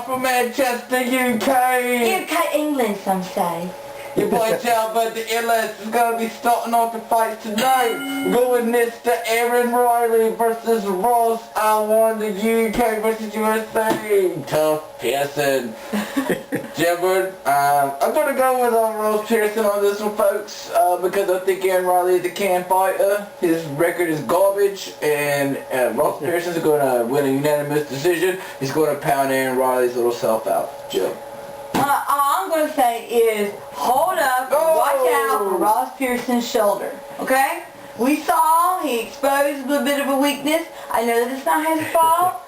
From Manchester, UK, England, some say. Your boy Jalbert, the Illest, is going to be starting off the fight tonight. We're going Mr. Aaron Riley versus Ross I1, the UK versus USA. Tough Pierson. Jalbert, I'm going to go with Ross Pierson on this one, folks, because I think Aaron Riley is a can fighter. His record is garbage, and Ross Pierson is going to win a unanimous decision. He's going to pound Aaron Riley's little self out. Joe. All I'm going to say is, hold up, watch out for Ross Pierson's shoulder, okay? We saw he exposed a little bit of a weakness. I know that it's not his fault,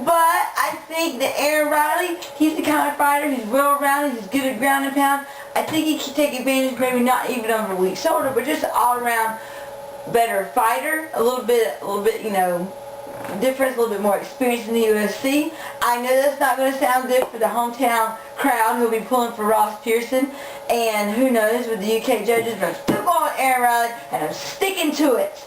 but I think that Aaron Riley, he's the kind of fighter, he's well-rounded, he's good at ground and pound. I think he can take advantage, maybe not even of a weak shoulder, but just an all-around better fighter, a little bit, you know, difference, a little bit more experience in the UFC. I know that's not going to sound good for the hometown crowd who'll be pulling for Ross Pierson, and who knows with the UK judges, but I'm still going with Aaron Riley, and I'm sticking to it.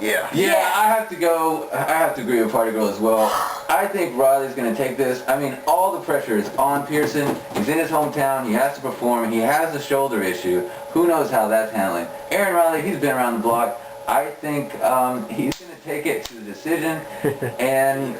Yeah, I have to agree with Party Girl as well. I think Riley's going to take this. I mean, all the pressure is on Pierson. He's in his hometown. He has to perform. He has a shoulder issue. Who knows how that's handling. Aaron Riley, he's been around the block. I think he's going to take it to the decision, and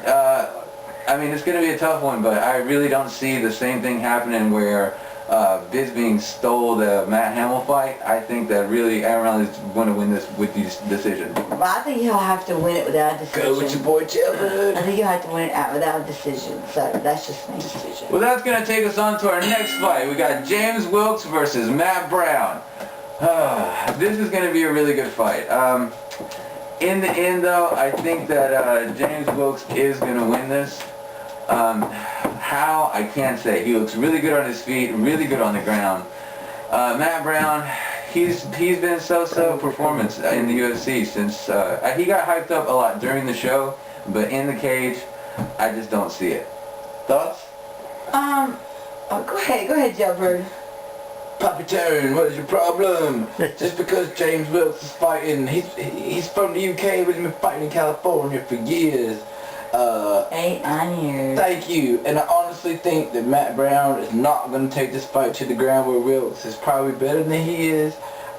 I mean, it's going to be a tough one, but I really don't see the same thing happening where Bisping stole the Matt Hamill fight. I think that really Aaron Riley's going to win this with the decision. Well, I think he'll have to win it without a decision. Go with your boy Chillin. I think he'll have to win it out without a decision, so that's just my decision. Well, that's going to take us on to our next fight. We got James Wilks versus Matt Brown. This is going to be a really good fight. In the end, though, I think that James Wilks is going to win this. How? I can't say. He looks really good on his feet, really good on the ground. Matt Brown, he's been so-so performance in the UFC since he got hyped up a lot during the show, but in the cage, I just don't see it. Thoughts? Go ahead, Jailbird. PapiTone, what is your problem? Just because James Wilks is fighting, he's from the UK, but he's been fighting in California for years. 8, 9 years. Thank you. And I honestly think that Matt Brown is not going to take this fight to the ground where Wilks is probably better than he is.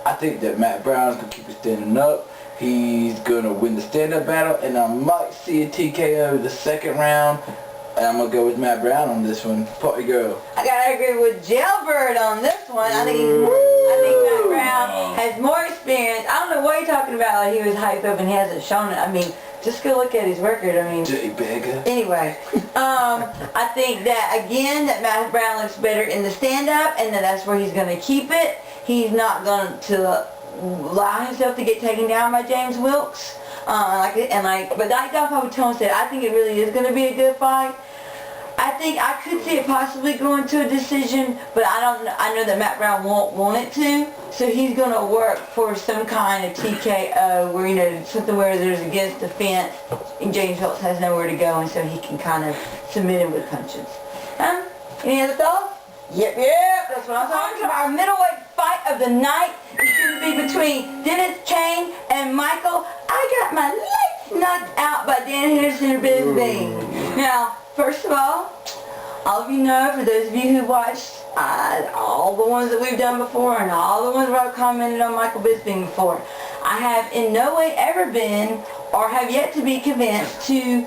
I think that Matt Brown is going to keep it standing up. He's going to win the stand-up battle, and I might see a TKO the second round. And I'm going to go with Matt Brown on this one. Party girl. I got to agree with Jailbird on this one. I think Matt Brown has more experience. I don't know what you're talking about. Like he was hyped up and he hasn't shown it. I mean, just go look at his record. I mean, anyway, I think that, again, that Matt Brown looks better in the stand-up, and that's where he's going to keep it. He's not going to allow himself to get taken down by James Wilks. But like PapiTone said, I think it really is going to be a good fight. I think I could see it possibly going to a decision, but I know that Matt Brown won't want it to, so he's going to work for some kind of TKO where, you know, something where there's against the fence and James Wilks has nowhere to go, and so he can kind of submit him with punches. Any other thoughts? Yep, that's what I'm talking about. Our middleweight fight of the night is going to be between Denis, Kang, and Michael. I got my legs knocked out by Dan Henderson and Bisping. Now, first of all of you know, for those of you who watched all the ones that we've done before and all the ones where I've commented on Michael Bisping before, I have in no way ever been or have yet to be convinced to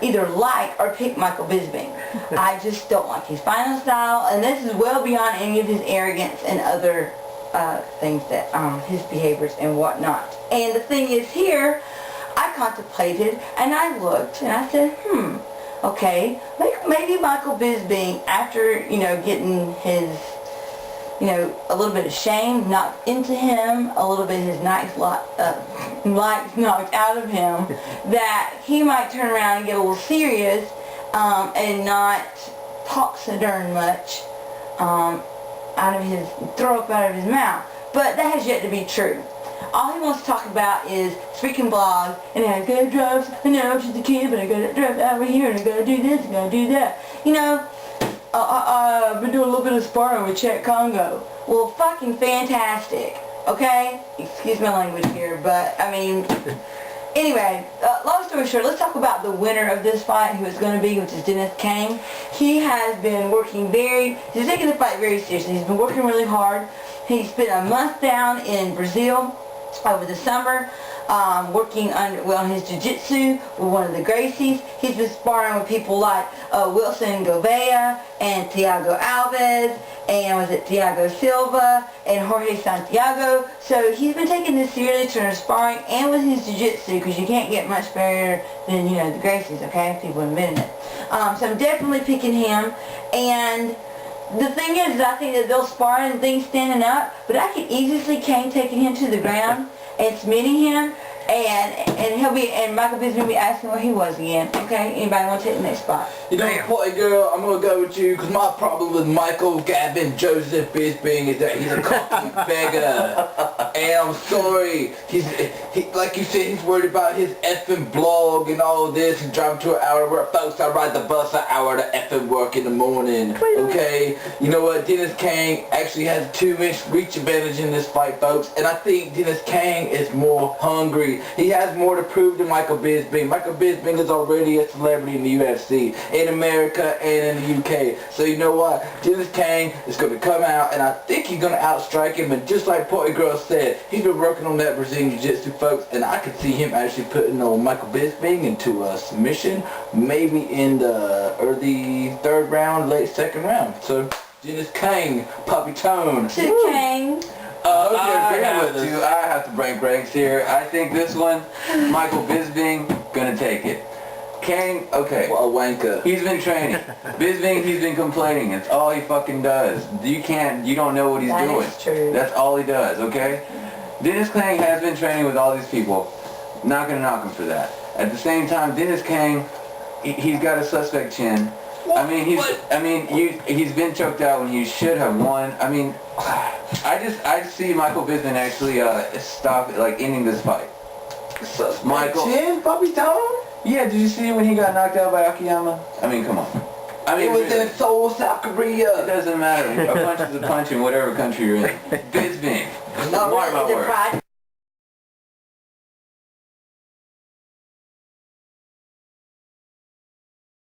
either like or pick Michael Bisping. I just don't like his fighting style, and this is well beyond any of his arrogance and other things that his behaviors and whatnot. And the thing is, here I contemplated and I looked and I said, okay, maybe Michael Bisping, after, you know, getting his, you know, a little bit of shame knocked into him, a little bit of his life knocked out of him, that he might turn around and get a little serious and not talk so darn much out of his, throw up out of his mouth. But that has yet to be true. All he wants to talk about is freaking blogs, and I gotta drive, I know she's a kid, but I gotta drive over here, and I gotta do this, and I gotta do that. You know, I've been doing a little bit of sparring with Czech Congo. Well, fucking fantastic, okay? Excuse my language here, but, I mean, anyway, long story short, let's talk about the winner of this fight, who it's going to be, which is Denis Kang. He has been working he's taking the fight very seriously. He's been working really hard. He spent a month down in Brazil over the summer, working on his jiu-jitsu with one of the Gracies. He's been sparring with people like Wilks and Vera and Thiago Alves and was it Thiago Silva and Jorge Santiago. So he's been taking this seriously to sparring and with his jiu-jitsu, because you can't get much better than, you know, the Gracies, okay? People admitting it. So I'm definitely picking him. And the thing is, I think that they'll spar and things standing up, but I could easily Kang taking him to the ground and submitting him, and Michael Bisping will be asking where he was again. Okay, anybody want to take the next spot? You know, party girl, I'm gonna go with you, because my problem with Michael Gavin Joseph Bisping is that he's a cocky beggar. And I'm sorry, he, like you said, he's worried about his effing blog and all this, and driving to an hour to work. Folks, I ride the bus an hour to effing work in the morning, okay? You know what, Denis Kang actually has a 2-inch reach advantage in this fight, folks, and I think Denis Kang is more hungry. He has more to prove than Michael Bisping. Michael Bisping is already a celebrity in the UFC, in America and in the UK. So you know what? Denis Kang is going to come out, and I think he's going to outstrike him. And just like Party Girl said, he's been working on that Brazilian Jiu-Jitsu, folks, and I could see him actually putting on Michael Bisping into a submission, maybe in the early 3rd round, late 2nd round. So Denis Kang, PapiTone. Kang. I have to break ranks here. I think this one, Michael Bisping, gonna take it. Kang, okay. What a wanker. He's been training. Bisping, he's been complaining. It's all he fucking does. You don't know what he's doing. That is true. That's all he does, okay? Denis Kang has been training with all these people. Not gonna knock him for that. At the same time, Denis Kang, he's got a suspect chin. What? He's been choked out when he should have won. I mean, I just see Michael Bisping actually ending this fight. Michael Chin, PapiTone? Yeah, did you see when he got knocked out by Akiyama? I mean, come on. I mean, it was in Seoul, South Korea. It doesn't matter. A punch is a punch in whatever country you're in. Bisping. Mark my words.